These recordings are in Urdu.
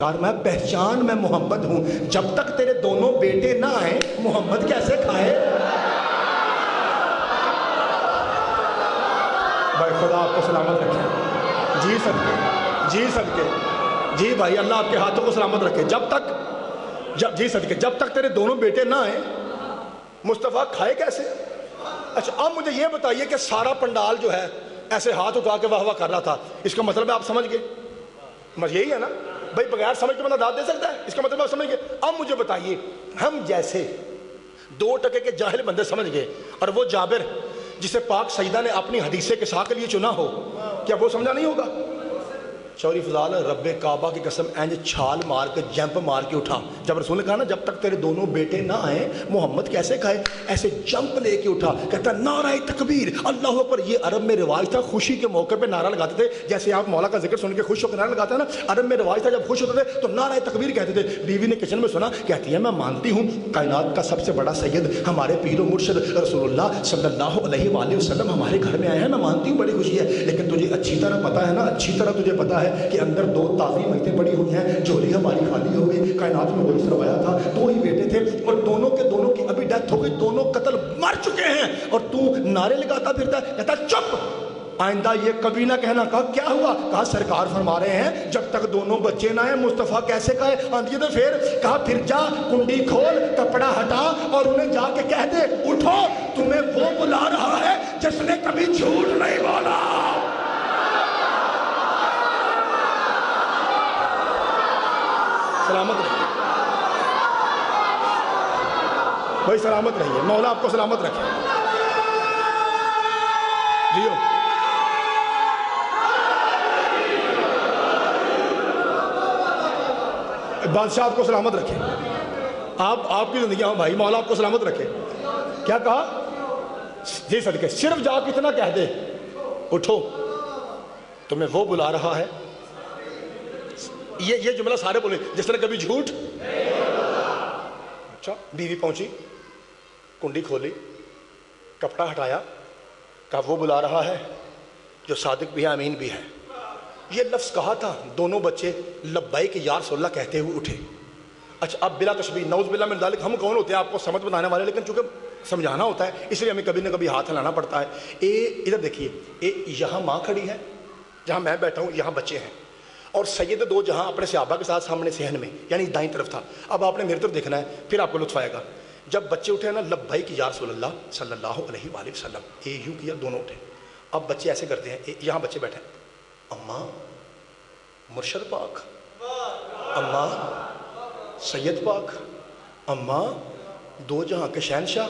یار میں پہچان میں محمد ہوں، جب تک تیرے دونوں بیٹے نہ آئیں محمد کیسے کھائے؟ بھائی خدا آپ کو سلامت رکھے، جی صدقے، جی صدقے، جی بھائی اللہ آپ کے ہاتھوں کو سلامت رکھے۔ جی صدقے، جب تک تیرے دونوں بیٹے نہ آئیں مصطفیٰ کھائے کیسے؟ اچھا اب مجھے یہ بتائیے کہ سارا پنڈال جو ہے ایسے ہاتھ اٹھا کے واہ واہ کر رہا تھا، اس کا مطلب ہے آپ سمجھ گئے؟ یہی ہے نا بھائی، بغیر سمجھ کے بندہ داد دے سکتا ہے؟ اس کا مطلب آپ سمجھ گئے۔ اب مجھے بتائیے، ہم جیسے 2% کے جاہل بندے سمجھ گئے، اور وہ جابر جسے پاک سیدہ نے اپنی حدیث قصا کے لیے چنا ہو، کیا وہ سمجھا نہیں ہوگا؟ چوری فضال رب کعبہ کی قسم اینج چھال مار کے جمپ مار کے اٹھا جب رسول نے کہا نا جب تک تیرے دونوں بیٹے نہ آئیں محمد کیسے کھائے، ایسے جمپ لے کے اٹھا، کہتا نعرہ تکبیر اللہ اکبر۔ یہ عرب میں رواج تھا، خوشی کے موقع پہ نعرہ لگاتے تھے، جیسے آپ مولا کا ذکر سن کے خوش ہو کے نعرہ لگاتے ہیں نا، عرب میں رواج تھا جب خوش ہوتے تھے تو نعرہ تکبیر کہتے تھے۔ بیوی نے کچن میں سنا، کہتی ہے میں مانتی ہوں کائنات کا سب سے بڑا سید ہمارے پیر و مرشد رسول اللہ صلی اللہ علیہ وآلہ وسلم ہمارے گھر میں آئے ہیں، میں مانتی ہوں بڑی خوشی ہے، لیکن تجھے اچھی طرح پتا ہے نا، اچھی طرح تجھے پتا ہے کہ اندر 2 تازی میتیں پڑی ہوئی ہیں، جھولی ہماری خالی ہو گئی، کائنات میں وہی سرمایا تھا، 2 ہی بیٹے تھے اور دونوں کے دونوں کی ابھی ڈیتھ ہو گئی، دونوں قتل مر چکے ہیں، اور تو نعرے لگاتا پھرتا ہے، کہتا چپ آئندہ یہ کبھی نہ کہنا۔ کہا کیا ہوا؟ کہا سرکار فرما رہے ہیں جب تک دونوں بچے نہ آئے مصطفیٰ کیسے کھائے؟ آندھی تو کہا پھر جا کنڈی کھول، کپڑا ہٹا اور انہیں جا کے کہہ دے اٹھو تمہیں وہ بلا رہا ہے جس نے کبھی جھوٹ نہیں بولا۔ سلامت رہیے بھائی، سلامت رہیے، مولا آپ کو سلامت رکھے۔ جیو بادشاہ آپ کو سلامت رکھے، آپ کی زندگی بھائی، مولا آپ کو سلامت رکھے۔ کیا کہا؟ جی صدقے، صرف جا کے اتنا کہہ دے اٹھو تمہیں وہ بلا رہا ہے۔ یہ جملہ سارے بولے جس نے کبھی جھوٹ۔ اچھا بیوی پہنچی، کنڈی کھولی، کپڑا ہٹایا، کہا وہ بلا رہا ہے جو صادق بھی ہے امین بھی ہے۔ یہ لفظ کہا تھا، دونوں بچے لبیک یا رسول اللہ کہتے ہوئے اٹھے۔ اچھا اب بلا تشبیہ نعوذ باللہ من ذالک، ہم کون ہوتے ہیں آپ کو سمجھ بتانے والے، لیکن چونکہ سمجھانا ہوتا ہے اس لیے ہمیں کبھی نہ کبھی ہاتھ ہلانا پڑتا ہے۔ ادھر دیکھیے، یہاں ماں کھڑی ہے، جہاں میں بیٹھا ہوں یہاں بچے ہیں، اور سید 2 جہاں اپنے صحابہ کے ساتھ سامنے صحن میں یعنی دائیں طرف تھا۔ اب آپ نے میری طرف دیکھنا ہے، پھر آپ کو لطف آئے گا۔ جب بچے اٹھے نا لبیک یا رسول اللہ صلی اللہ علیہ وآلہ وسلم، یوں کیا، دونوں اٹھے۔ اب بچے ایسے کرتے ہیں، یہاں بچے بیٹھے ہیں، اماں مرشد پاک، اماں سید پاک، اماں 2 جہاں کے شہنشاہ۔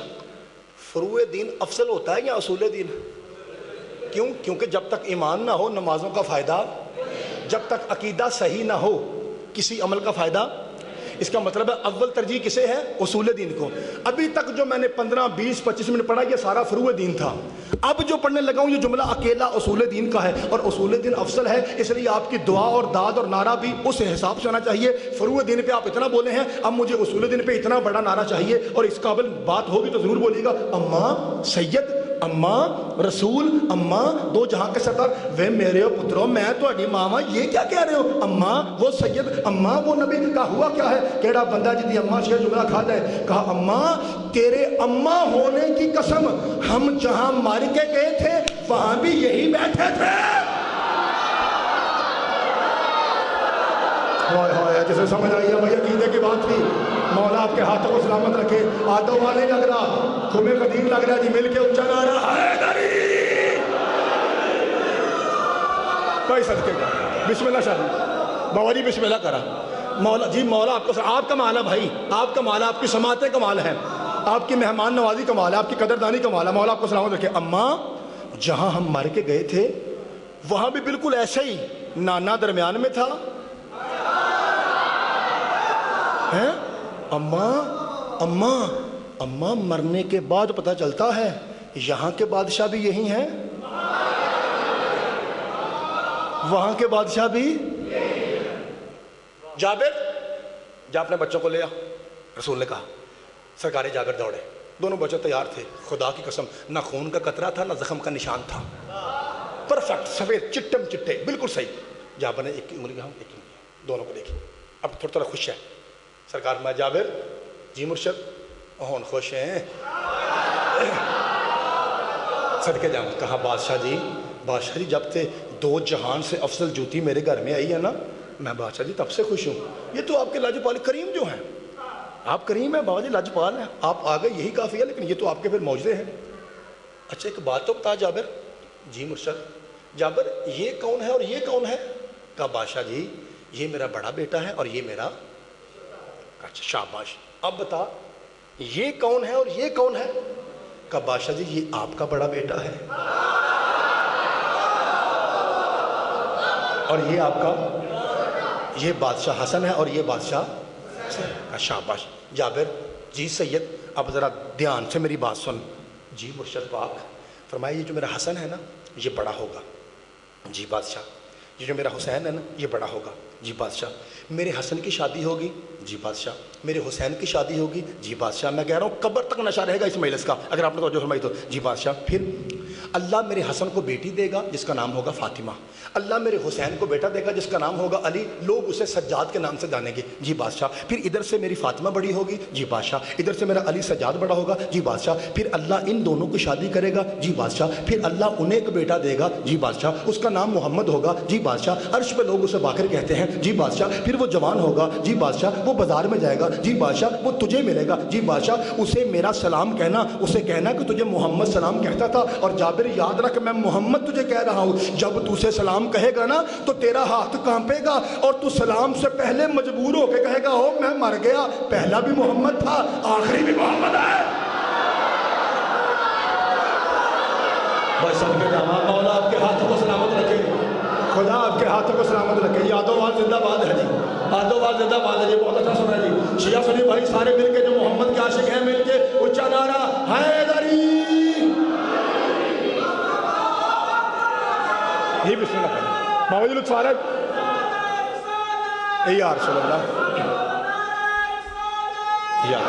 فروع دین افضل ہوتا ہے یا اصول دین؟ کیوں؟ کیونکہ جب تک ایمان نہ ہو نمازوں کا فائدہ، جب تک عقیدہ صحیح نہ ہو کسی عمل کا فائدہ۔ اس کا مطلب ہے اول ترجیح کسے ہے؟ اصول دین کو۔ ابھی تک جو میں نے 15 20 25 منٹ پڑھا یہ سارا فروع دین تھا، اب جو پڑھنے لگا ہوں یہ جملہ اکیلا اصول دین کا ہے، اور اصول دین افضل ہے، اس لیے آپ کی دعا اور داد اور نعرہ بھی اس حساب سے ہونا چاہیے۔ فروع دین پہ آپ اتنا بولے ہیں، اب مجھے اصول دین پہ اتنا بڑا نعرہ چاہیے، اور اس قابل بات ہوگی تو ضرور بولیے گا، اماں سید، اماں رسول، اماں 2 جہاں کے سردار۔ وے میرے پترو میں تو اڈی ماما یہ کیا کہہ رہے ہو؟ اماں وہ سید، اماں وہ نبی۔ کا ہوا کیا ہے؟ کیڑا بندہ جدی اماں سے جملہ کھا جائے؟ کہا اماں تیرے اماں ہونے کی قسم ہم جہاں مر کے گئے تھے وہاں بھی یہی بیٹھے تھے۔ جسے سمجھ آئی ہے بھائی، عقیدے کی بات تھی۔ مولا آپ کے ہاتھوں کو سلامت رکھے۔ آدھو والے لگ رہا، خمے قدیم لگ رہا، جی مل کے اونچا نعرہ حیدری۔ کوئی صدقے کا بسم اللہ شاہ بابا جی، بسم اللہ کرا۔ مولا جی، مولا آپ کو، آپ کا مال ہے بھائی، آپ کا مال ہے، آپ کی سماعتیں کمال ہے، آپ کی مہمان نوازی کمال ہے، آپ کی قدردانی کمال ہے۔ مولا آپ کو سلامت رکھے۔ اماں جہاں ہم مر کے گئے تھے وہاں بھی بالکل ایسے ہی نانا درمیان میں تھا۔ اماں اماں اماں مرنے کے بعد پتہ چلتا ہے یہاں کے بادشاہ بھی یہی ہیں، وہاں کے بادشاہ بھی۔ جابر جا اپنے بچوں کو لے آ، رسول نے کہا۔ سرکار جابر دوڑے، دونوں بچے تیار تھے، خدا کی قسم نہ خون کا قطرہ تھا نہ زخم کا نشان تھا، پرفیکٹ سفید چٹم چٹے بالکل صحیح۔ جابر نے ایک انگلی کہا، ایک انگلی، دونوں کو دیکھی، اب تھوڑا تھوڑا خوش ہے سرکار میں جابر جی مرشد ہون خوش ہیں صدقے جاؤں کہا بادشاہ جی جب سے 2 جہان سے افضل جوتی میرے گھر میں آئی ہے نا میں بادشاہ جی تب سے خوش ہوں. یہ تو آپ کے لاجپال کریم جو ہیں آپ کریم ہیں بابا جی لاجپال ہیں آپ آ گئے یہی کافی ہے لیکن یہ تو آپ کے پھر معجزے ہیں. اچھا ایک بات تو بتا جابر جی مرشد جابر یہ کون ہے اور یہ کون ہے؟ کہا بادشاہ جی یہ میرا بڑا بیٹا ہے اور یہ میرا. اچھا شاباش اب بتا یہ کون ہے اور یہ کون ہے؟ کہا بادشاہ جی یہ آپ کا بڑا بیٹا ہے اور یہ آپ کا یہ بادشاہ حسن ہے اور یہ بادشاہ کہا شاباش جابر جی سید اب ذرا دھیان سے میری بات سن. جی مرشد پاک فرمایا یہ جو میرا حسن ہے نا یہ بڑا ہوگا. جی بادشاہ یہ جو میرا حسین ہے نا یہ بڑا ہوگا. جی بادشاہ میرے حسن کی شادی ہوگی. جی بادشاہ میرے حسین کی شادی ہوگی. جی بادشاہ میں کہہ رہا ہوں قبر تک نشہ رہے گا اس مجلس کا اگر آپ نے توجہ فرمائی تو. جی بادشاہ پھر اللہ میرے حسن کو بیٹی دے گا جس کا نام ہوگا فاطمہ. اللہ میرے حسین کو بیٹا دے گا جس کا نام ہوگا علی. لوگ اسے سجاد کے نام سے جانیں گے. جی بادشاہ پھر ادھر سے میری فاطمہ بڑی ہوگی. جی بادشاہ ادھر سے میرا علی سجاد بڑا ہوگا. جی بادشاہ پھر اللہ ان دونوں کی شادی کرے گا. جی بادشاہ پھر اللہ انہیں ایک بیٹا دے گا. جی بادشاہ اس کا نام محمد ہوگا. جی بادشاہ عرش پہ لوگ اسے باقر کہتے ہیں. جی بادشاہ پھر وہ جوان ہوگا. جی بادشاہ وہ بازار میں جائے گا. جی بادشاہ وہ تجھے ملے گا. جی بادشاہ اسے میرا سلام کہنا اسے کہنا کہ تجھے محمد سلام کہتا تھا. اور جابر یاد رکھ میں محمد تجھے کہہ رہا ہوں جب تو اسے سلام کہے گا نا تو تیرا ہاتھ کانپے گا اور تو سلام سے پہلے مجبور ہو کے کہے گا او میں مر گیا پہلا بھی محمد تھا آخری بھی محمد ہے. مولا آپ کے ہاتھوں کو سلامت رکھے خدا آپ کے ہاتھوں کو سلامت رکھے. یادوال زندہ باد ہے جی یادوال زندہ باد ہے جی بہت اچھا سنا جی. شیعہ سنی بھائی سارے مل کے جو محمد کے عاشق ہیں مل کے اونچا نعرہ حیدری یہ بسم اللہ کریں بابا جی لطف آ رہا ہے یا رسول اللہ یا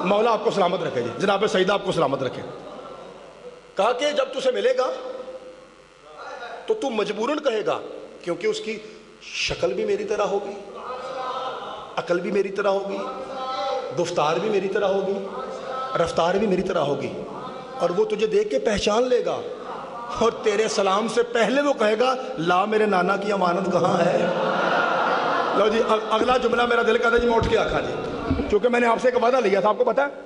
مولا آپ کو سلامت رکھے جی. جناب سیدہ آپ کو سلامت رکھے. کہا کہ جب تجھے ملے گا تو تو مجبوراً کہے گا کیونکہ اس کی شکل بھی میری طرح ہوگی عقل بھی میری طرح ہوگی گفتار بھی میری طرح ہوگی رفتار بھی میری طرح ہوگی اور وہ تجھے دیکھ کے پہچان لے گا اور تیرے سلام سے پہلے وہ کہے گا لا میرے نانا کی امانت کہاں ہے. لو جی اگلا جملہ میرا دل کہتا ہے جی میں اٹھ کے آکھا جی کیونکہ میں نے آپ سے ایک وعدہ لیا تھا. آپ کو پتا ہے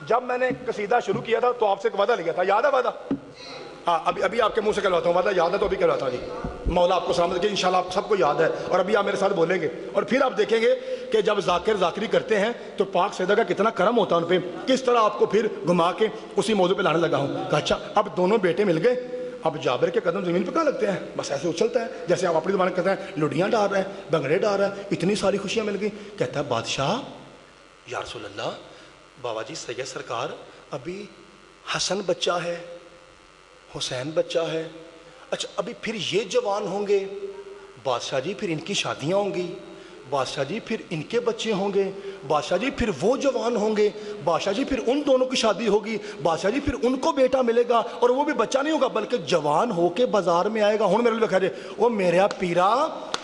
جب میں نے قصیدہ شروع کیا تھا تو آپ سے ایک وعدہ لیا تھا. یاد ہے وعدہ؟ ہاں ابھی آپ کے منہ سے کہلواتا ہوں. وعدہ یاد ہے تو ابھی کہلواتا ہوں جی. مولا آپ کو سلامت رکھے. انشاءاللہ آپ سب کو یاد ہے اور ابھی آپ میرے ساتھ بولیں گے اور پھر آپ دیکھیں گے کہ جب ذاکر ذاکری کرتے ہیں تو پاک سیدہ کا کتنا کرم ہوتا ہے ان پہ کس طرح آپ کو پھر گھما کے اسی موضوع پہ لانے لگا ہوں. کہا اچھا اب دونوں بیٹے مل گئے اب جابر کے قدم زمین پہ کہاں لگتے ہیں بس ایسے اچھلتا ہے جیسے آپ اپنی زبان کہتے ہیں لڈیاں ڈال رہے ہیں بنگڑے ڈال رہے ہیں اتنی ساری خوشیاں مل گئی. کہتا ہے بادشاہ یا رسول اللہ بابا جی سید سرکار ابھی حسن بچہ ہے حسین بچہ ہے. اچھا ابھی پھر یہ جوان ہوں گے بادشاہ جی پھر ان کی شادیاں ہوں گی بادشاہ جی پھر ان کے بچے ہوں گے بادشاہ جی پھر وہ جوان ہوں گے بادشاہ جی پھر ان دونوں کی شادی ہوگی بادشاہ جی پھر ان کو بیٹا ملے گا اور وہ بھی بچہ نہیں ہوگا بلکہ جوان ہو کے بازار میں آئے گا. ہوں میرے لیے کہہ رہے وہ میرا پیرا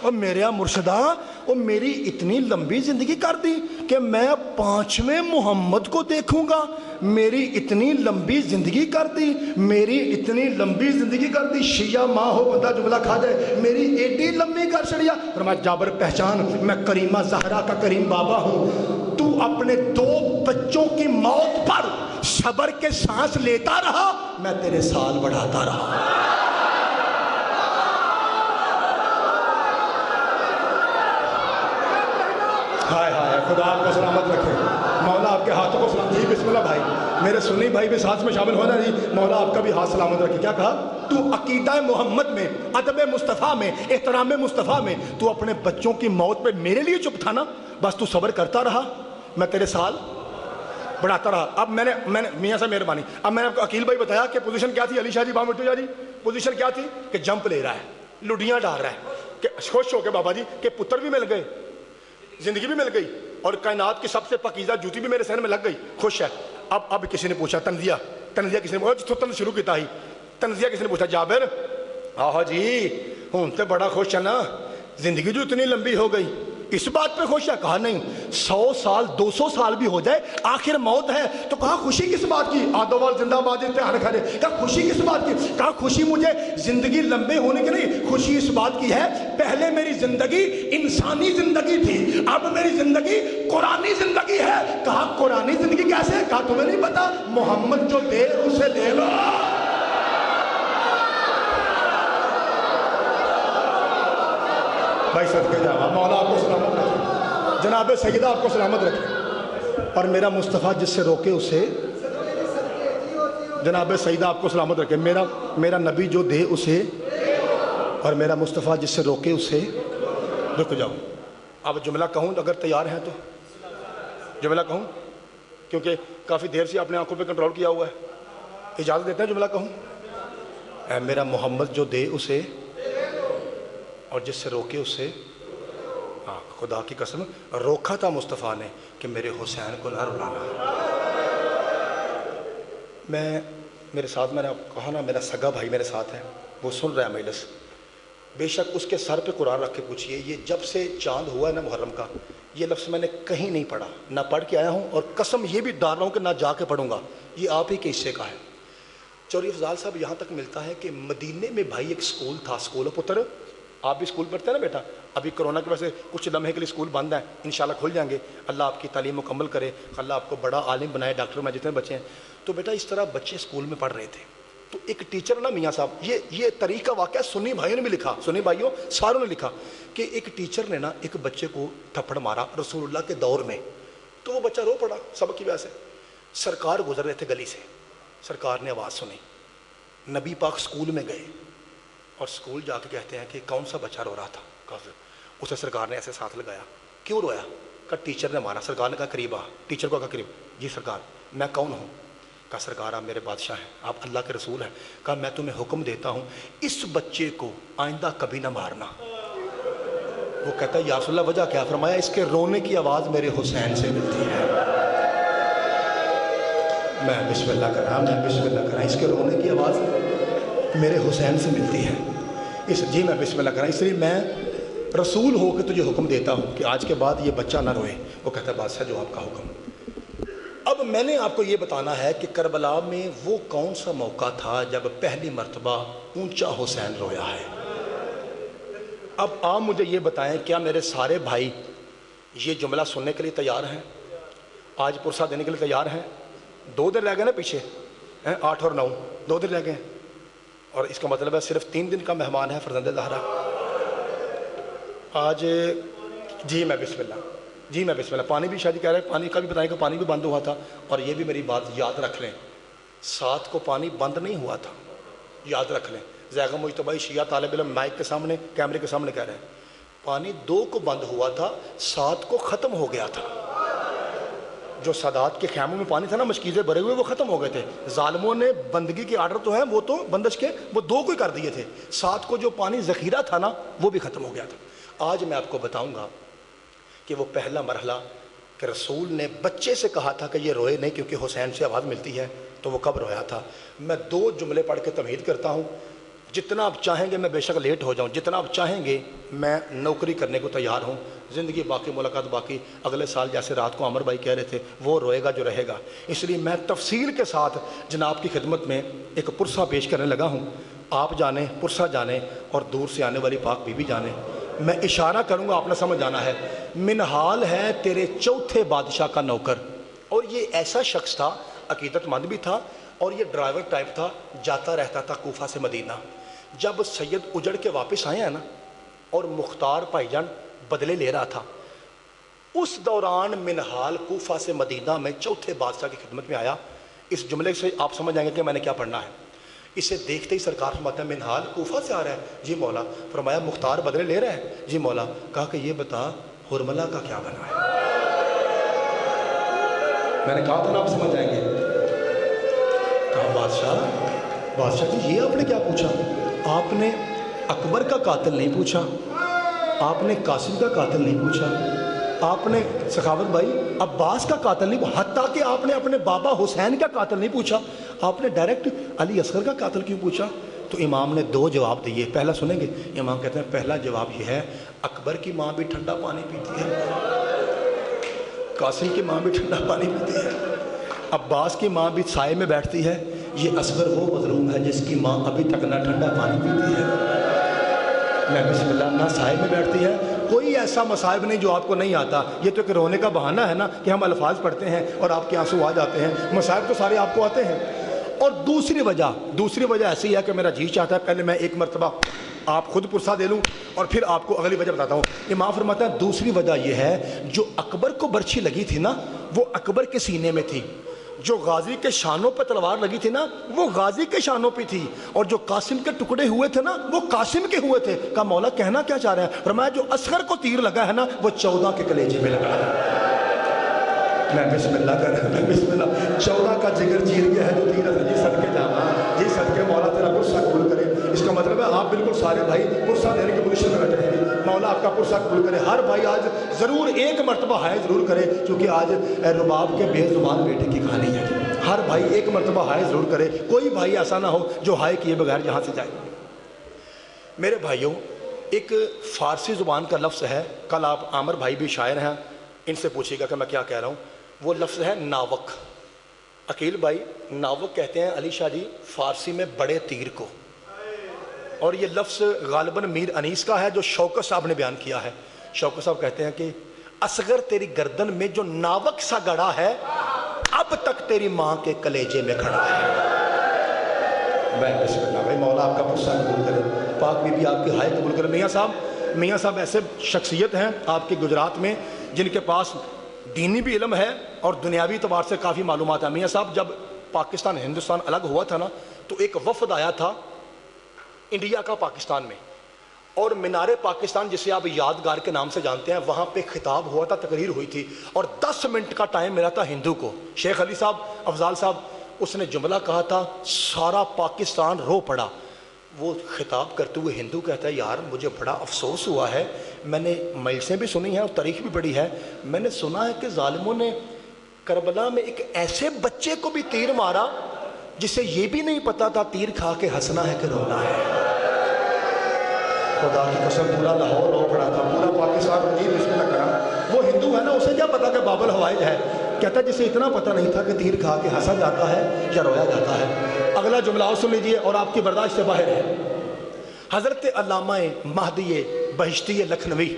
اور میرا مرشدہ وہ میری اتنی لمبی زندگی کر دی کہ میں 5ویں محمد کو دیکھوں گا. میری اتنی لمبی زندگی کر دی میری اتنی لمبی زندگی کر دی شیعہ ماں ہو بندہ جملہ کھا جائے میری ایڈی لمبی کر چڑیا. فرمایا جابر پہچان میں کریمہ زہرا کا کریم بابا ہوں. تو اپنے 2 بچوں کی موت پر صبر کے سانس لیتا رہا میں تیرے سال بڑھاتا رہا. ہائے ہائے خدا آپ کو سلامت رکھے. مولا آپ کے ہاتھوں کو سلامت. جی بسم اللہ بھائی میرے سنی بھائی بھی ساتھ میں شامل ہونا جی. مولا آپ کا بھی ہاتھ سلامت رکھے. کیا کہا تو عقیدہ محمد میں ادب مصطفیٰ میں احترام مصطفیٰ میں تو اپنے بچوں کی موت پہ میرے لیے چپ تھا نا بس تو صبر کرتا رہا میں تیرے سال بڑھاتا رہا. اب میں نے میاں سے مہربانی اب میں نے آپ کو عقیل بھائی بتایا کہ پوزیشن کیا تھی. علی شاہ جی بام اٹھو جی پوزیشن کیا تھی کہ جمپ لے رہا ہے لڈیاں ڈال رہا ہے کہ خوش ہو کے بابا جی کہ پتر بھی مل گئے زندگی بھی مل گئی اور کائنات کی سب سے پاکیزہ جوتی بھی میرے سہن میں لگ گئی خوش ہے. اب کسی نے پوچھا تنزیہ کسی نے پوچھا جتوں تن شروع کیتا ہی تنزیہ کسی نے پوچھا جابر آہا جی ہوں تو بڑا خوش ہے نا, زندگی جو اتنی لمبی ہو گئی اس بات پہ خوش ہے؟ کہا نہیں, 100 سال 200 سال بھی ہو جائے آخر موت ہے. تو کہا خوشی کس بات کی؟ آدوال زندہ باد امتحان کھڑے. کہا خوشی کس بات کی؟ کہا خوشی مجھے زندگی لمبے ہونے کی نہیں, خوشی اس بات کی ہے پہلے میری زندگی انسانی زندگی تھی, اب میری زندگی قرآنی زندگی ہے. کہا قرآنی زندگی کیسے؟ کہا تمہیں نہیں پتا, محمد جو دے اسے لے لو. بھائی صدقے جاوا, مولا آپ کو سلامت رکھے, جناب سیدہ آپ کو سلامت رکھے, اور میرا مصطفیٰ جس سے روکے اسے, جناب سیدہ آپ کو سلامت رکھے, میرا نبی جو دے اسے, اور میرا مصطفیٰ جس سے روکے اسے. رک جاؤ, اب جملہ کہوں اگر تیار ہیں تو جملہ کہوں, کیونکہ کافی دیر سے اپنے آنکھوں پہ کنٹرول کیا ہوا ہے, اجازت دیتے ہیں جملہ کہوں؟ اے میرا محمد جو دے اسے اور جس سے روکے اسے. ہاں خدا کی قسم روکا تھا مصطفیٰ نے کہ میرے حسین کو نہ رلانا. میرے ساتھ, میں نے کہا نا میرا سگا بھائی میرے ساتھ ہے, وہ سن رہا ہے مجلس, بے شک اس کے سر پہ قرآن رکھ کے پوچھئے, یہ جب سے چاند ہوا ہے نا محرم کا, یہ لفظ میں نے کہیں نہیں پڑھا, نہ پڑھ کے آیا ہوں, اور قسم یہ بھی ڈال رہا ہوں کہ نہ جا کے پڑھوں گا, یہ آپ ہی کے حصے کا ہے. چوری افضال صاحب یہاں تک ملتا ہے کہ مدینے میں بھائی ایک سکول تھا, سکول پتر آپ بھی سکول پڑھتے ہیں نا بیٹا, ابھی کرونا کی وجہ سے کچھ لمحے کے لیے سکول بند ہیں, انشاءاللہ کھل جائیں گے, اللہ آپ کی تعلیم مکمل کرے, اللہ آپ کو بڑا عالم بنائے, ڈاکٹر میں جتنے بچے ہیں. تو بیٹا اس طرح بچے سکول میں پڑھ رہے تھے, تو ایک ٹیچر نا میاں صاحب, یہ تاریخ کا واقعہ سنی بھائیوں نے بھی لکھا, سنی بھائیوں ساروں نے لکھا کہ ایک ٹیچر نے نا ایک بچے کو تھپڑ مارا رسول اللہ کے دور میں, تو وہ بچہ رو پڑا سبق کی وجہ سے. سرکار گزر رہے تھے گلی سے, سرکار نے آواز سنی, نبی پاک سکول میں گئے, اور سکول جا کے کہتے ہیں کہ کون سا بچہ رو رہا تھا, کافر. اسے سرکار نے ایسے ساتھ لگایا, کیوں رویا؟ کہا ٹیچر نے مارا. سرکار نے کہا قریب آ, ٹیچر کو کہا قریب, جی سرکار میں کون ہوں؟ کہا سرکار آپ میرے بادشاہ ہیں, آپ اللہ کے رسول ہیں. کہا میں تمہیں حکم دیتا ہوں اس بچے کو آئندہ کبھی نہ مارنا. وہ کہتا ہے یا رسول اللہ وجہ کیا؟ فرمایا اس کے رونے کی آواز میرے حسین سے ملتی ہے. میں بسم اللہ کر رہا, اس کے رونے کی آواز میرے حسین سے ملتی ہے. جی میں بسم اللہ کر رہا, اس لیے میں رسول ہو کے تجھے حکم دیتا ہوں کہ آج کے بعد یہ بچہ نہ روئے. وہ کہتا ہے بادشاہ جو آپ کا حکم. اب میں نے آپ کو یہ بتانا ہے کہ کربلا میں وہ کون سا موقع تھا جب پہلی مرتبہ اونچا حسین رویا ہے. اب آپ مجھے یہ بتائیں کیا میرے سارے بھائی یہ جملہ سننے کے لیے تیار ہیں؟ آج پرسہ دینے کے لیے تیار ہیں؟ 2 دن رہ گئے نا پیچھے, 8 اور 9 2 دن رہ گئے, اور اس کا مطلب ہے صرف 3 دن کا مہمان ہے فرزند زہرا آج. جی میں بسم اللہ, پانی بھی شاید کہہ رہے ہیں, پانی کا بھی بتائیں کہ پانی بھی بند ہوا تھا, اور یہ بھی میری بات یاد رکھ لیں, 7 کو پانی بند نہیں ہوا تھا, یاد رکھ لیں. ذائقہ مجتبی شیعہ طالب علم مائک کے سامنے کیمرے کے سامنے کہہ رہے ہیں پانی 2 کو بند ہوا تھا, 7 کو ختم ہو گیا تھا. جو سادات کے خیموں میں پانی تھا نا مشکیزیں بھرے ہوئے, وہ ختم ہو گئے تھے. ظالموں نے بندگی کے آرڈر تو ہیں, وہ تو بندش کے وہ 2 کو ہی کر دیے تھے. 7 کو جو پانی ذخیرہ تھا نا وہ بھی ختم ہو گیا تھا. آج میں آپ کو بتاؤں گا کہ وہ پہلا مرحلہ کہ رسول نے بچے سے کہا تھا کہ یہ روئے نہیں کیونکہ حسین سے آواز ملتی ہے, تو وہ کب رویا تھا. میں 2 جملے پڑھ کے تمہید کرتا ہوں, جتنا آپ چاہیں گے میں بے شک لیٹ ہو جاؤں, جتنا آپ چاہیں گے میں نوکری کرنے کو تیار ہوں, زندگی باقی ملاقات باقی. اگلے سال جیسے رات کو عمر بھائی کہہ رہے تھے وہ روئے گا جو رہے گا, اس لیے میں تفصیل کے ساتھ جناب کی خدمت میں ایک پرسہ پیش کرنے لگا ہوں. آپ جانیں, پرسہ جانیں, اور دور سے آنے والی پاک بی بی جانیں. میں اشارہ کروں گا, آپ نے سمجھ جانا ہے. منہال ہے تیرے چوتھے بادشاہ کا نوکر, اور یہ ایسا شخص تھا, عقیدت مند بھی تھا, اور یہ ڈرائیور ٹائپ تھا, جاتا رہتا تھا کوفہ سے مدینہ. جب سید اجڑ کے واپس آئے ہیں نا, اور مختار بھائی جان بدلے لے رہا تھا, اس دوران منہال کوفہ سے مدینہ میں چوتھے بادشاہ کی خدمت میں آیا. اس جملے سے آپ سمجھ جائیں گے کہ میں نے کیا پڑھنا ہے. اسے دیکھتے ہی سرکار فرماتا ہے منہال کوفہ سے آ رہا ہے, جی مولا. فرمایا مختار بدلے لے رہا ہے, جی مولا. کہا کہ یہ بتا حرملہ کا کیا بنا ہے. میں نے کہا تھا نا آپ سمجھ جائیں گے. کہا بادشاہ جی یہ آپ نے کیا پوچھا؟ آپ نے اکبر کا قاتل نہیں پوچھا, آپ نے قاسم کا قاتل نہیں پوچھا, آپ نے سخاوت بھائی عباس کا قاتل نہیں, حتیٰ کہ آپ نے اپنے بابا حسین کا قاتل نہیں پوچھا. آپ نے ڈائریکٹ علی اصغر کا قاتل کیوں پوچھا؟ تو امام نے 2 جواب دیے. پہلا سنیں گے؟ امام کہتے ہیں پہلا جواب یہ ہے اکبر کی ماں بھی ٹھنڈا پانی پیتی ہے, قاسم کی ماں بھی ٹھنڈا پانی پیتی ہے, عباس کی ماں بھی سائے میں بیٹھتی ہے, یہ اصغر وہ مظلوم ہے جس کی ماں ابھی تک نہ ٹھنڈا پانی پیتی ہے, میں بسم اللہ نہ سائے میں بیٹھتی ہے. کوئی ایسا مصائب نہیں جو آپ کو نہیں آتا. یہ تو ایک رونے کا بہانہ ہے نا کہ ہم الفاظ پڑھتے ہیں اور آپ کے آنسو آ جاتے ہیں. مصائب تو سارے آپ کو آتے ہیں. اور دوسری وجہ ایسی ہے کہ میرا جی چاہتا ہے پہلے میں ایک مرتبہ آپ خود پرسہ دے لوں اور پھر آپ کو اگلی وجہ بتاتا ہوں. امام فرماتا ہے دوسری وجہ یہ ہے جو اکبر کو برچھی لگی تھی نا وہ اکبر کے سینے میں تھی, جو غازی کے شانوں پہ تلوار لگی تھی نا وہ غازی کے شانوں پہ تھی, اور جو قاسم کے ٹکڑے ہوئے تھے نا وہ قاسم کے ہوئے تھے. کہا مولا کہنا کیا چاہ رہے ہیں؟ فرمایا جو اصغر کو تیر لگا ہے نا وہ 14 کے کلیجے میں لگا ہے. میں بسم اللہ کر رہا ہوں, بسم اللہ. 14 کا جگر چیر گیا ہے جو تیر ہے. جی صدقے جانا, جی صدقے مولا تیرا پرسہ قبول کرے. اس کا مطلب ہے آپ بالکل سارے بھائی پرسہ دینے کی پوزیشن میں بیٹھے ہیں. مولا آپ کا پرسہ قبول کرے. ہر بھائی آج ضرور ایک مرتبہ ہائے ضرور کرے, کیونکہ آج رباب کے بے زبان بیٹے کی کہانی ہے. ہر بھائی ایک مرتبہ ہائے ضرور کرے. کوئی بھائی ایسا نہ ہو جو ہائے کیے بغیر یہاں سے جائے. میرے بھائیوں, ایک فارسی زبان کا لفظ ہے, کل آپ عامر بھائی بھی شاعر ہیں, ان سے پوچھیے گا کہ میں کیا کہہ رہا ہوں. وہ لفظ ہے ناوک. عقیل بھائی, ناوک کہتے ہیں علی شاہ جی فارسی میں بڑے تیر کو, اور یہ لفظ غالباً میر انیس کا ہے جو شوکت صاحب نے بیان کیا ہے. شوکت صاحب کہتے ہیں کہ اصغر تیری گردن میں جو ناوک سا گڑا ہے اب تک تیری ماں کے کلیجے میں کھڑا ہے. بسم اللہ بھائی, مولا آپ کا پرسہ قبول کرے, پاک بی بی آپ کی ہائے قبول کرے. میاں صاحب ایسے شخصیت ہیں آپ کے گجرات میں جن کے پاس دینی بھی علم ہے اور دنیاوی اعتبار سے کافی معلومات ہیں. میاں صاحب جب پاکستان ہندوستان الگ ہوا تھا نا تو ایک وفد آیا تھا انڈیا کا پاکستان میں, اور مینار پاکستان جسے آپ یادگار کے نام سے جانتے ہیں وہاں پہ خطاب ہوا تھا, تقریر ہوئی تھی, اور 10 منٹ کا ٹائم ملا تھا ہندو کو. شیخ علی صاحب افضال صاحب, اس نے جملہ کہا تھا سارا پاکستان رو پڑا. وہ خطاب کرتے ہوئے ہندو کہتا ہے یار مجھے بڑا افسوس ہوا ہے, میں نے مجلسیں بھی سنی ہیں اور تاریخ بھی پڑھی ہے, میں نے سنا ہے کہ ظالموں نے کربلا میں ایک ایسے بچے کو بھی تیر مارا جسے یہ بھی نہیں پتا تھا تیر کھا کے ہنسنا ہے کہ رونا ہے. خدا کی قسم پورا لاہور رو پڑا تھا, پورا پاکستان عجیب اس میں کرا. وہ ہندو ہے نا, اسے کیا پتا کہ بابل حوائج ہے, کہتا جسے اتنا پتہ نہیں تھا کہ تیر کھا کے ہنسا جاتا ہے یا رویا جاتا ہے. اگلا جملہ اور سن لیجیے اور آپ کی برداشت سے باہر ہے. حضرت علامہ مہدی بہشتی لکھنوی,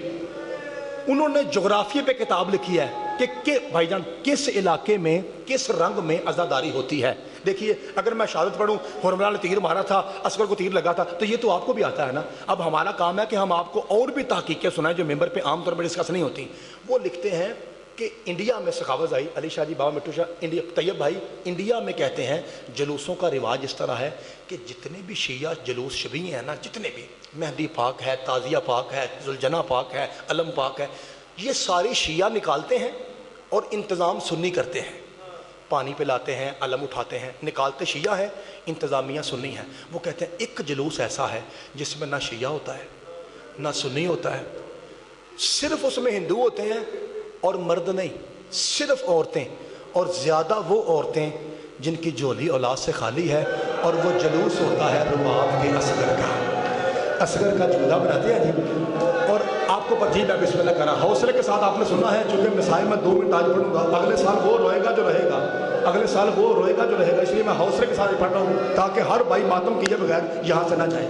انہوں نے جغرافیے پہ کتاب لکھی ہے کہ بھائی جان کس علاقے میں کس رنگ میں عزاداری ہوتی ہے. دیکھیے اگر میں شہادت پڑھوں حرملہ نے تیر مارا تھا, اصغر کو تیر لگا تھا, تو یہ تو آپ کو بھی آتا ہے نا. اب ہمارا کام ہے کہ ہم آپ کو اور بھی تحقیقیں سنائیں جو ممبر پہ عام طور پر ڈسکس نہیں ہوتی. وہ لکھتے ہیں کہ انڈیا میں سخاوت آئی, علی شاہ جی بابا مٹو شاہ انڈیا طیب بھائی, انڈیا میں کہتے ہیں جلوسوں کا رواج اس طرح ہے کہ جتنے بھی شیعہ جلوس شبیہ ہیں نا, جتنے بھی مہدی پاک ہے, تازیہ پاک ہے, ذوالجناح پاک ہے, علم پاک ہے, یہ سارے شیعہ نکالتے ہیں اور انتظام سنی کرتے ہیں. پانی پلاتے ہیں, علم اٹھاتے ہیں, نکالتے شیعہ ہیں, انتظامیہ سنی ہیں. وہ کہتے ہیں ایک جلوس ایسا ہے جس میں نہ شیعہ ہوتا ہے نہ سنی ہوتا ہے, صرف اس میں ہندو ہوتے ہیں اور مرد نہیں, صرف عورتیں, اور زیادہ وہ عورتیں جن کی جھولی اولاد سے خالی ہے, اور وہ جلوس ہوتا ہے رباب کے اصغر کا. اصغر کا جھولا بناتے ہیں جی, اور آپ کو جی میں بسم اللہ کر رہا. حوصلے کے ساتھ آپ نے سنا ہے, چونکہ مسائل میں 2 منٹ آج پڑھوں گا, اگلے سال وہ روئے گا جو رہے گا, اگلے سال وہ روئے گا جو رہے گا, اس لیے میں حوصلے کے ساتھ پڑھ رہا ہوں تاکہ ہر بھائی ماتم کیے بغیر یہاں سے نہ جائے.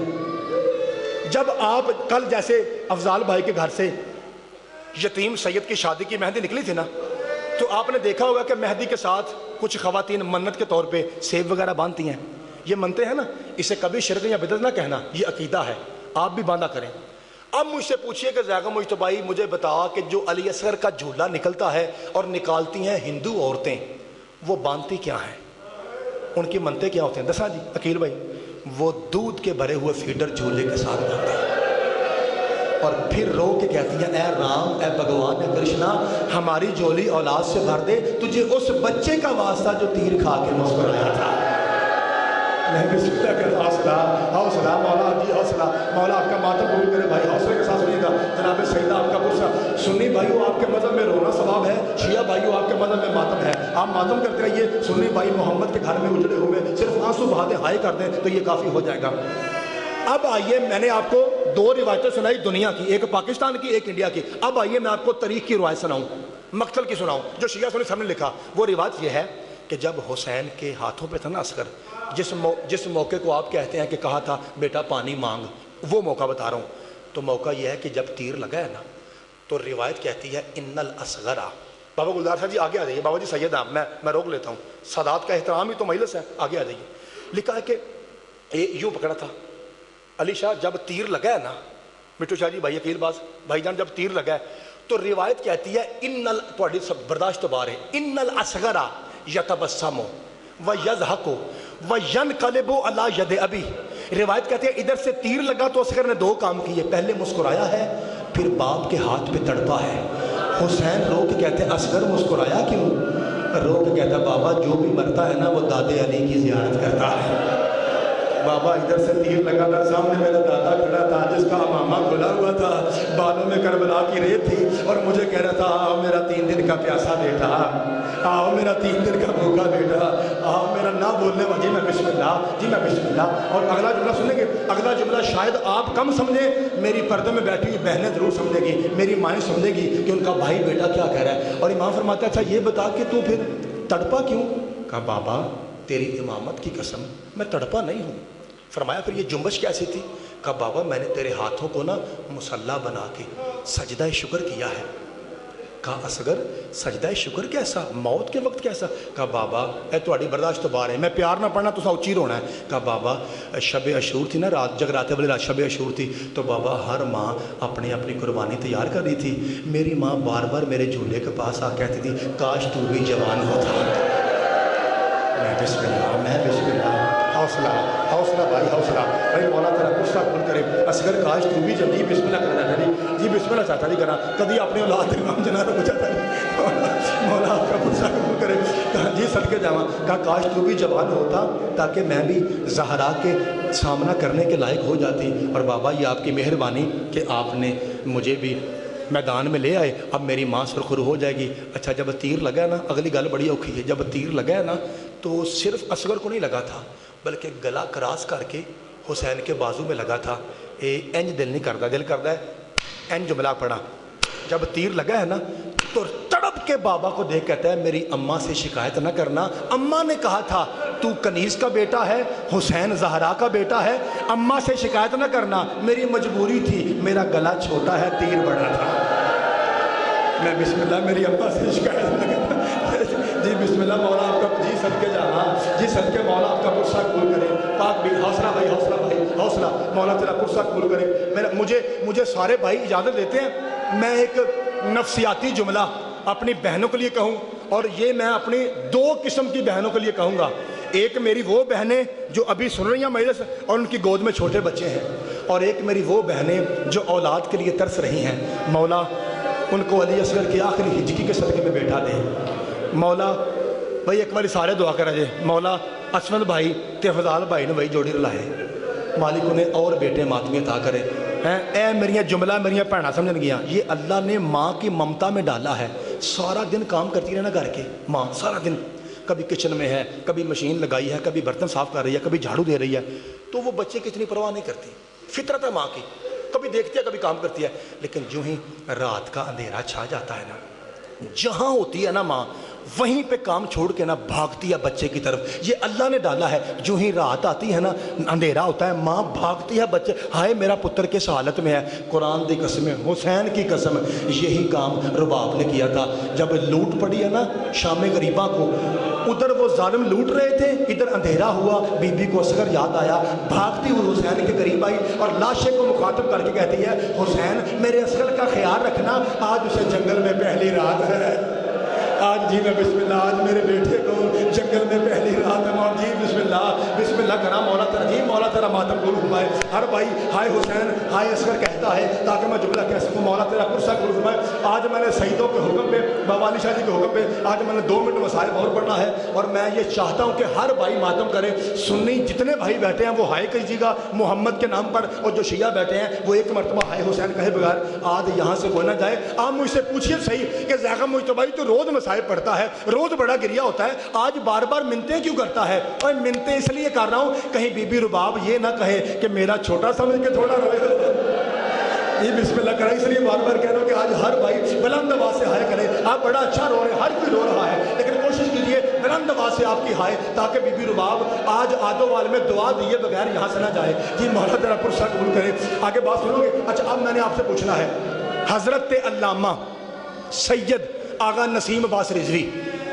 جب آپ کل جیسے افضال بھائی کے گھر سے یتیم سید کی شادی کی مہندی نکلی تھی نا, تو آپ نے دیکھا ہوگا کہ مہندی کے ساتھ کچھ خواتین منت کے طور پہ سیب وغیرہ باندھتی ہیں. یہ منتے ہیں نا, اسے کبھی شرک یا بدعت نہ کہنا, یہ عقیدہ ہے, آپ بھی باندھا کریں. اب مجھ سے پوچھئے کہ زیغہ مجتبائی مجھے بتا کہ جو علی اصغر کا جھولا نکلتا ہے اور نکالتی ہیں ہندو عورتیں, وہ باندھتی کیا ہیں, ان کی منتے کیا ہوتے ہیں؟ دسا جی عقیل بھائی, وہ دودھ کے بھرے ہوئے فیڈر جھولے کے ساتھ باندھتے ہیں اور پھر رو کے کہتی ہیں اے رام, اے بھگوان, اے کرشنا, ہماری جھولی اولاد سے بھر دے, تجھے اس بچے کا واسطہ جو تیر کھا کے مسکرایا تھا. حوصلہ حوصلہ مولا جی, حوصلہ مولا آپ کا ماتم قبول کرے. بھائی حوصلے کے ساتھ سنیے گا. جناب سیدہ آپ کا پرسہ, سنی بھائیو آپ کے مذہب میں رونا ثواب ہے, شیعہ بھائیو آپ کے مذہب میں ماتم ہے. آپ ماتم کرتے رہیے، سنی بھائی محمد کے گھر میں اجڑے ہوئے صرف آنسو بہا دیں، ہائے کر دیں تو یہ کافی ہو جائے گا۔ اب آئیے، میں نے آپ کو دو روایتیں سنائی دنیا کی، ایک پاکستان کی ایک انڈیا کی، اب آئیے میں آپ کو تاریخ کی روایت سناؤں، مقتل کی سناؤں جو شیعہ سنی سب نے لکھا۔ وہ روایت یہ ہے کہ جب حسین کے ہاتھوں پہ تھا نا عسکر، جس موقع کو آپ کہتے ہیں کہ کہا تھا بیٹا پانی مانگ، وہ موقع بتا رہا ہوں۔ تو موقع یہ ہے کہ جب تیر لگا ہے نا تو روایت کہتی ہے ان الاصغر، بابا گلزار صاحب جی آگے آ جائیے، بابا جی سید آپ، میں روک لیتا ہوں، سادات کا احترام ہی تو مجلس ہے، آگے آ جائیے۔ لکھا ہے کہ یوں پکڑا تھا علی شاہ، جب تیر لگا ہے نا، مٹو شاہ جی بھائی عقیل باز بھائی جان، جب تیر لگا ہے تو روایت کہتی ہے تھوڑی سب برداشت بار ہے، ان الاصغر یتبسم ویضحک وینقلب علی ید ابی۔ روایت کہتے ہیں ادھر سے تیر لگا تو اصغر نے دو کام کیے، پہلے مسکرایا ہے پھر باپ کے ہاتھ پہ تڑپا ہے۔ حسین رو کے کہتے ہیں اصغر مسکرایا کیوں؟ رو کے کہتا ہے بابا جو بھی مرتا ہے نا وہ دادے علی کی زیارت کرتا ہے۔ بابا ادھر سے تیر لگا تھا، سامنے میرا دادا کھڑا تھا جس کا امامہ کھلا ہوا تھا، بالوں میں کربلا کی ریت تھی، اور مجھے کہہ رہا تھا آؤ میرا 3 دن کا پیاسا بیٹا، آؤ میرا 3 دن کا بھوکا بیٹا، آؤ میرا نہ بولنے والا، جی میں بسم اللہ، جی میں بسم اللہ۔ اور اگلا جملہ سنیں گے، اگلا جملہ شاید آپ کم سمجھیں، میری پردے میں بیٹھی ہوئی بہنیں ضرور سمجھے گی، میری مائیں سمجھے گی کہ ان کا بھائی بیٹا کیا کہہ رہا ہے۔ اور امام فرماتا ہے اچھا یہ بتا کہ تو پھر تڑپا کیوں؟ کہا بابا تیری امامت کی قسم میں تڑپا نہیں ہوں۔ فرمایا پھر یہ جنبش کیسی تھی؟ کہا بابا میں نے تیرے ہاتھوں کو نا مصلی بنا کے سجدہ شکر کیا ہے۔ کہا اصغر سجدہ شکر کیسا، موت کے وقت کیسا؟ کہا بابا اے تہاڈی برداشت تو باہر ہے، میں پیار نہ پڑھنا تو اچھی رونا ہے۔ کہا بابا شب عاشور تھی نا، رات جگراتے والی رات شب عاشور تھی، تو بابا ہر ماں اپنی قربانی تیار کر رہی تھی، میری ماں بار بار میرے جھولے کے پاس آ کہتی تھی کاش تو بھی جوان ہوتا۔ میں بسم اللہ، حوصلہ بھائی حوصلہ بھائی، مولا تیرا غصہ کھل کرے، اصغر کاش تو بھی جب جی بسم اللہ کرنا چاہتا جی بسم اللہ چاہتا نہیں کرنا کبھی اپنے اولاد امام جناب کو چاہتا نہیں، مولا آپ کا غصہ کھل کرے، کہا جی صدقے جاواں، کہا کاش تو بھی جوان ہوتا تاکہ میں بھی زہرا کے سامنا کرنے کے لائق ہو جاتی۔ اور بابا یہ آپ کی مہربانی کہ آپ نے مجھے بھی میدان میں لے آئے، اب میری ماں سرخرو ہو جائے گی۔ اچھا جب تیر لگا ہے نا، اگلی گل بڑی اوکھی ہے، جب تیر لگا ہے نا تو صرف اصغر کو نہیں لگا تھا بلکہ گلا کراس کر کے حسین کے بازو میں لگا تھا۔ انج دل نہیں کرتا، دل کرتا ہے انج جملہ پڑا، جب تیر لگا ہے نا تو تڑپ کے بابا کو دیکھ کہتا ہے میری اماں سے شکایت نہ کرنا، اماں نے کہا تھا تو کنیز کا بیٹا ہے، حسین زہرا کا بیٹا ہے، اماں سے شکایت نہ کرنا، میری مجبوری تھی، میرا گلا چھوٹا ہے تیر بڑا تھا۔ میں بسم اللہ میری اماں سے شکایت نہ کرنا، جی بسم اللہ مولا آپ کا جی صدقے جانا، جی صدقے مولا آپ کا قرصہ قبول کرے، پاک بھی حوصلہ بھائی حوصلہ، مولا تیرا قرصہ قبول کرے۔ مجھے سارے بھائی اجازت دیتے ہیں میں ایک نفسیاتی جملہ اپنی بہنوں کے لیے کہوں، اور یہ میں اپنی 2 قسم کی بہنوں کے لیے کہوں گا۔ ایک میری وہ بہنیں جو ابھی سن رہی ہیں مجلس اور ان کی گود میں چھوٹے بچے ہیں، اور ایک میری وہ بہنیں جو اولاد کے لیے ترس رہی ہیں، مولا ان کو علی اصغر کی آخری ہجکی کے صدقے میں بیٹھا دے۔ مولا بھائی ایک باری سارے دعا کرا جائے، مولا اسمد بھائی تے فضال بھائی نے بھائی جوڑی رلائے، مالک انہیں اور بیٹے ماتمی عطا کرے۔ اے میریاں جملہ میریاں بھیناں سمجھن گیا، یہ اللہ نے ماں کی ممتا میں ڈالا ہے۔ سارا دن کام کرتی رہنا گھر کے، ماں سارا دن کبھی کچن میں ہے، کبھی مشین لگائی ہے، کبھی برتن صاف کر رہی ہے، کبھی جھاڑو دے رہی ہے، تو وہ بچے کی اتنی پرواہ نہیں کرتی، فطرت ہے ماں کی، کبھی دیکھتی ہے کبھی کام کرتی ہے۔ لیکن جو ہی رات کا اندھیرا چھا جاتا ہے نا، جہاں ہوتی ہے نا ماں وہیں پہ کام چھوڑ کے نا بھاگتی ہے بچے کی طرف، یہ اللہ نے ڈالا ہے۔ جو ہی رات آتی ہے نا، اندھیرا ہوتا ہے، ماں بھاگتی ہے بچے، ہائے میرا پتر کس حالت میں ہے۔ قرآن دی قسم، حسین کی قسم، یہی کام رباب نے کیا تھا۔ جب لوٹ پڑی ہے نا شام غریبہ کو، ادھر وہ ظالم لوٹ رہے تھے، ادھر اندھیرا ہوا، بی بی کو اصغر یاد آیا، بھاگتی ہوئی حسین کے قریب آئی اور لاشے کو مخاطب کر کے کہتی ہے حسین میرے اصغر کا خیال رکھنا، آج اسے جنگل میں پہلی رات ہے، آج جی میں بسم اللہ، آج میرے بیٹے کو جنگل میں پہلی رات ہے، مولا جی بسم اللہ کرا، مولا تیرا جی مولا تیرا ماتم قبول فرمائے۔ ہر بھائی ہائے حسین ہائے اصغر کہتا ہے تاکہ میں جملہ کہہ سکوں، مولا تیرا قرصہ قبول فرمائے۔ آج میں نے سعیدوں کے حکم پہ، بابا علی شاہ جی کے حکم پہ، آج میں نے 2 منٹ مسائل اور پڑھنا ہے، اور میں یہ چاہتا ہوں کہ ہر بھائی ماتم کرے، سنی جتنے بھائی بیٹھے ہیں وہ ہائے کہیے گا محمد کے نام پر، اور جو شیعہ بیٹھے ہیں وہ ایک مرتبہ ہائے حسین کہے بغیر آج یہاں سے کوئی نہ جائے۔ آپ مجھ سے پوچھیے صحیح کہ زیغم مجتبی تو روز مسائل مسائب پڑھتا ہے, روز بڑا گریا ہوتا ہے, آج بار بار منتیں کیوں کرتا ہے؟ اور منتیں اس لیے کر رہا ہوں کہیں بی بی رباب یہ نہ کہے کہ میرا چھوٹا سمجھ کے تھوڑا روئے. یہ بسم اللہ کریں, اس لیے بار بار کہہ رہا ہوں کہ آج ہر بھائی بلند آواز سے ہائے کرے. آپ بڑا اچھا رو رہے ہیں, ہر کوئی رو رہا ہے, لیکن کوشش کیجئے بلند آواز سے آپ کی ہائے, تاکہ بی بی رباب آج آدھوال میں دعا دیے بغیر یہاں سے نہ جائے. جی مولا ذرا پرسہ قبول کرے. آگے بات سنو گے؟ اچھا اب میں نے آپ سے پوچھنا ہے, حضرت علامہ سید آغا نسیم عباس رضوی,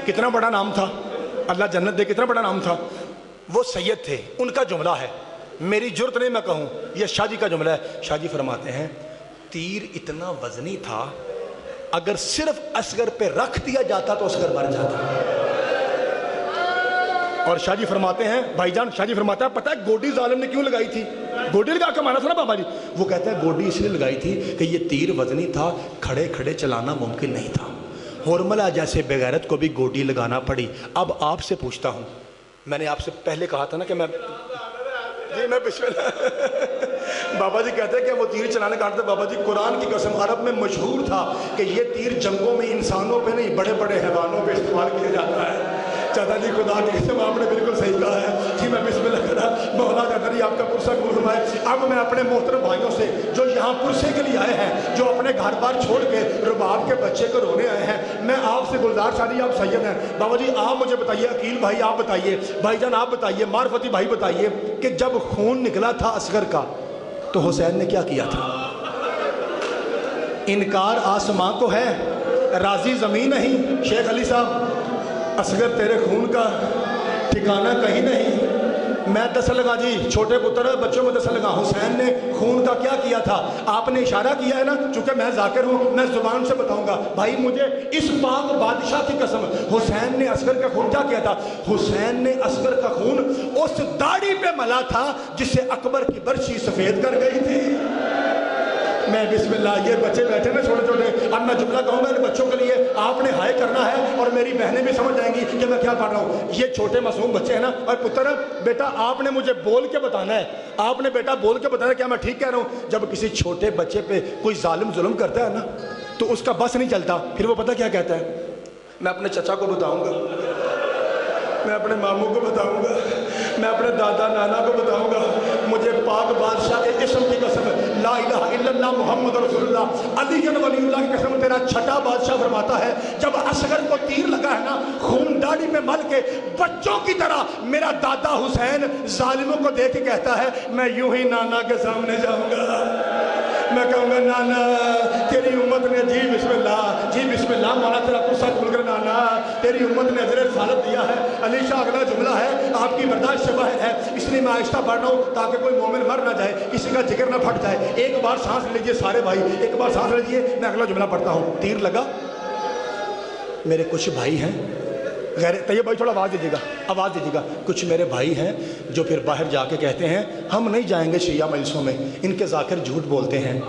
کتنا بڑا نام تھا, اللہ جنت دے, کتنا بڑا نام تھا. وہ سید تھے, ان کا جملہ ہے, میری جرت نہیں میں کہوں, یہ شاہ جی کا جملہ ہے. شاہ جی فرماتے ہیں تیر اتنا وزنی تھا اگر صرف اصغر پہ رکھ دیا جاتا تو اصغر مر جاتا. اور شاہ جی فرماتے ہیں, بھائی جان شاہ جی فرماتا ہے پتہ ہے گوڈی ظالم نے کیوں لگائی تھی؟ گوڈی لگا کے مارا تھا نا بابا جی. وہ کہتا ہے گوڈی اس لیے لگائی تھی کہ یہ تیر وزنی تھا, کھڑے کھڑے چلانا ممکن نہیں تھا. ہورملہ جیسے بغیرت کو بھی گوڈی لگانا پڑی. اب آپ سے پوچھتا ہوں, میں نے آپ سے پہلے کہا تھا نا کہ میں بسم اللہ بابا جی کہتے ہیں کہ وہ تیر چلانے کا بابا جی قرآن کی قسم عرب میں مشہور تھا کہ یہ تیر جنگوں میں انسانوں پہ نہیں بڑے بڑے حیوانوں پہ استعمال کیا جاتا ہے. چاچا جی خدا کی قسم آپ نے بالکل صحیح کہا ہے. جی میں بسم اللہ کرا, مولا چاچا جی آپ کا پرسہ قبول فرمائے. اب میں اپنے محترم بھائیوں سے جو یہاں پرسے کے لیے آئے ہیں, جو اپنے گھر بار چھوڑ کے رباب کے بچے کو رونے آئے ہیں, میں آپ سے گلزار شاہ جی آپ سید ہیں, بابا جی آپ مجھے بتائیے, عقیل بھائی آپ بتائیے, بھائی جان آپ بتائیے, معرفتی بھائی بتائیے کہ جب خون نکلا تھا اصغر کا تو حسین نے کیا کیا تھا؟ انکار آسماں کو ہے, راضی زمین نہیں. شیخ علی صاحب اصغر تیرے خون کا ٹھکانہ کہیں نہیں. میں دس لگا جی, چھوٹے پتر بچوں میں دس لگا, حسین نے خون کا کیا کیا تھا؟ آپ نے اشارہ کیا ہے نا, چونکہ میں ذاکر ہوں میں زبان سے بتاؤں گا. بھائی مجھے اس پاک بادشاہ کی قسم, حسین نے اصغر کا خون کیا کیا تھا؟ حسین نے اصغر کا خون اس داڑھی پہ ملا تھا جسے اکبر کی برچی سفید کر گئی تھی. میں بسم اللہ, یہ بچے بیٹھے نا چھوٹے چھوٹے, اب میں جملہ کہوں گا ان بچوں کے لیے, آپ نے ہائے کرنا ہے اور میری بہنیں بھی سمجھ جائیں گی کہ میں کیا پڑھ رہا ہوں. یہ چھوٹے معصوم بچے ہیں نا, اور پتر بیٹا آپ نے مجھے بول کے بتانا ہے, آپ نے بیٹا بول کے بتانا ہے کیا میں ٹھیک کہہ رہا ہوں. جب کسی چھوٹے بچے پہ کوئی ظالم ظلم کرتا ہے نا تو اس کا بس نہیں چلتا, پھر وہ پتہ کیا کہتا ہے؟ میں اپنے چچا کو بتاؤں گا, میں اپنے ماموں کو بتاؤں گا, میں اپنے دادا نانا کو بتاؤں گا. مجھے پاک بادشاہ کے اسم کی قسم, لا الہ الا اللہ محمد رسول اللہ, علی ولی اللہ کی قسم, تیرا چھٹا بادشاہ فرماتا ہے جب اصغر کو تیر لگا ہے نا, خون داڑھی میں مل کے بچوں کی طرح میرا دادا حسین ظالموں کو دیکھ کے کہتا ہے میں یوں ہی نانا کے سامنے جاؤں گا, میں کہوں گا نانا تیری امت نے, جی بسم اللہ, جی بسم اللہ, مولا تیرا قصہ کھل کر, نانا تیری امت نے اجر رسالت دیا ہے. علی شاہ اگلا جملہ ہے, آپ کی برداشت سے باہر ہے, اس لیے میں آہستہ پڑھ رہا ہوں تاکہ کوئی مومن مر نہ جائے, کسی کا جگر نہ پھٹ جائے. ایک بار سانس لیجئے سارے بھائی, ایک بار سانس لیجئے, میں اگلا جملہ پڑھتا ہوں. تیر لگا, میرے کچھ بھائی ہیں غیر طیب بھائی, تھوڑا آواز دیجیے گا, آواز دیجیے گا. کچھ میرے بھائی ہیں جو پھر باہر جا کے کہتے ہیں ہم نہیں جائیں گے شیعہ مجلسوں میں, ان کے ذاکر جھوٹ بولتے ہیں.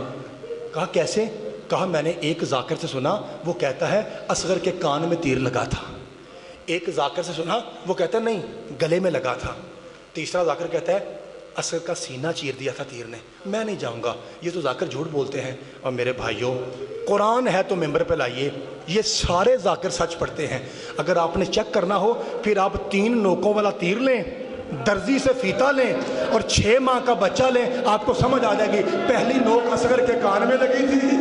کہا کیسے؟ کہا میں نے ایک ذاکر سے سنا وہ کہتا ہے اصغر کے کان میں تیر لگا تھا, ایک ذاکر سے سنا وہ کہتا ہے نہیں گلے میں لگا تھا, تیسرا ذاکر کہتا ہے اصغر کا سینہ چیر دیا تھا تیر نے. میں نہیں جاؤں گا, یہ تو ذاکر جھوٹ بولتے ہیں. اور میرے بھائیوں قرآن ہے تو ممبر پہ لائیے, یہ سارے ذاکر سچ پڑھتے ہیں. اگر آپ نے چیک کرنا ہو پھر آپ 3 نوکوں والا تیر لیں, درزی سے فیتا لیں اور 6 ماہ کا بچہ لیں, آپ کو سمجھ آ جائے گی. پہلی نوک اصغر کے کان میں لگی تھی,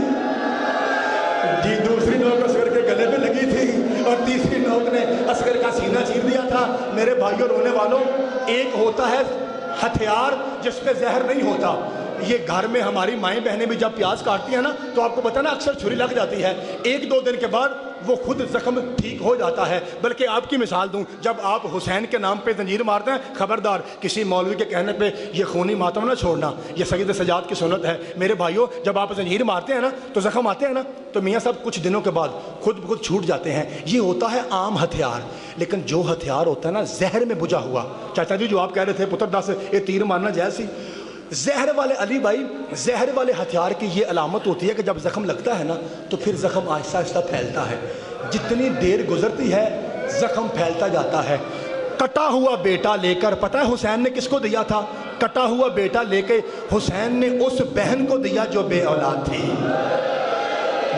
جی دوسری نوک اصغر کے گلے میں لگی تھی, اور تیسری نوک نے اصغر کا سینہ چیر دیا تھا. میرے بھائیوں رونے والوں, ایک ہوتا ہے ہتھیار جس پہ زہر نہیں ہوتا. یہ گھر میں ہماری مائیں بہنیں بھی جب پیاز کاٹتی ہیں نا تو آپ کو پتہ نا اکثر چھری لگ جاتی ہے, 1-2 دن کے بعد وہ خود زخم ٹھیک ہو جاتا ہے. بلکہ آپ کی مثال دوں, جب آپ حسین کے نام پہ زنجیر مارتے ہیں, خبردار کسی مولوی کے کہنے پہ یہ خونی ماتم نہ چھوڑنا, یہ سید سجاد کی سنت ہے. میرے بھائیوں جب آپ زنجیر مارتے ہیں نا تو زخم آتے ہیں نا تو میاں صاحب کچھ دنوں کے بعد خود بخود چھوٹ جاتے ہیں. یہ ہوتا ہے عام ہتھیار. لیکن جو ہتھیار ہوتا ہے نا زہر میں بجھا ہوا, چاچا جی جو آپ کہہ رہے تھے پتر دس یہ تیر مارنا جائز سی, زہر والے علی بھائی, زہر والے ہتھیار کی یہ علامت ہوتی ہے کہ جب زخم لگتا ہے نا تو پھر زخم آہستہ آہستہ پھیلتا ہے. جتنی دیر گزرتی ہے زخم پھیلتا جاتا ہے. کٹا ہوا بیٹا لے کر, پتہ ہے حسین نے کس کو دیا تھا؟ کٹا ہوا بیٹا لے کے حسین نے اس بہن کو دیا جو بے اولاد تھی.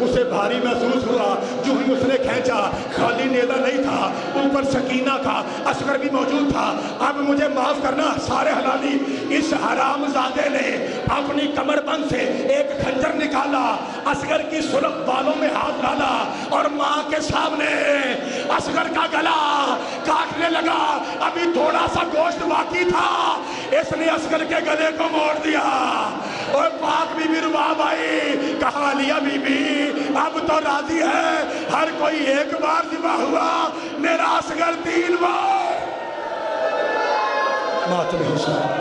اسے بھاری محسوس ہوا، جو ہی اس نے کھینچا خالی نیزہ نہیں تھا، اوپر سکینہ تھا، اصغر بھی موجود تھا۔ اب مجھے معاف کرنا سارے حلالی، اس حرام زادے نے اپنی کمر بند سے ایک خنجر نکالا، اصغر کی سرخ بالوں میں ہاتھ ڈالا اور ماں کے سامنے اصغر کا گلا کاٹنے لگا۔ ابھی تھوڑا سا گوشت باقی تھا، اس نے اصغر کے گلے کو موڑ دیا۔ اور پاک بی بی رباب آئی، کہا علیہ بی بی اب تو راضی ہے، ہر کوئی ایک بار ذبح ہوا، میرا اصغر 3 بار۔ ماتم حسین۔